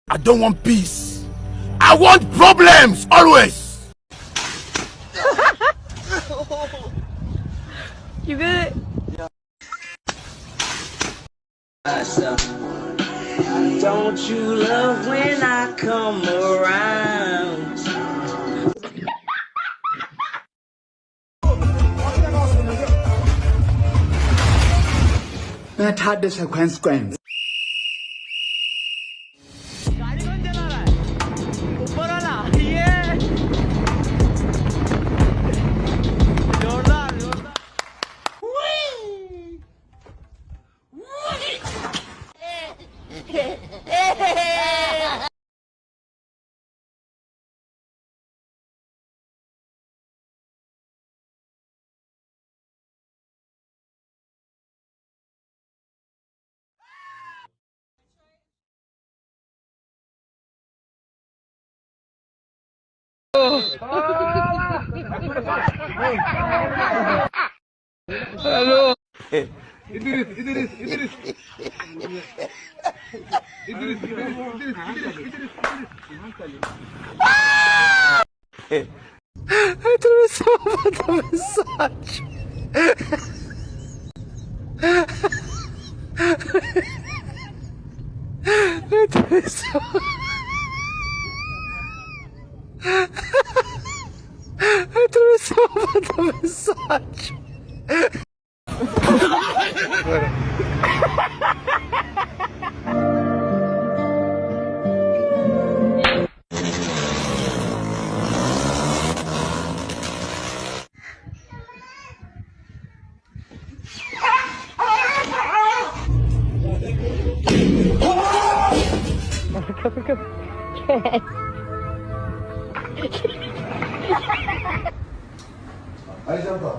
I don't want peace. I want problems always. You good? Don't you love when I come around? That had the consequence. Hello. Atravessava da mensagem. Atravessava da mensagem. Aí já tá.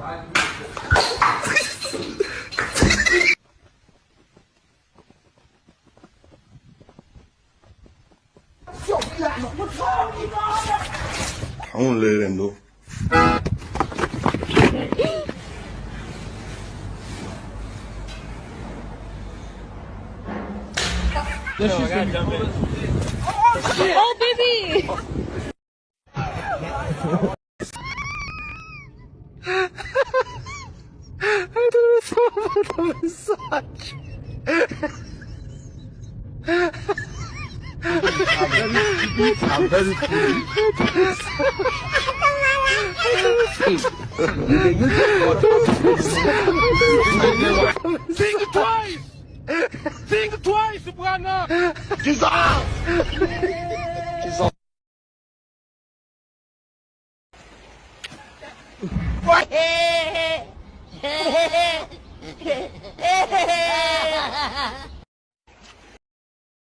I won't let them know. Oh, baby! Atravessava da mensagem. I'm very Think twice! Think twice, Brana! Hey, hey, hey, hey, hey.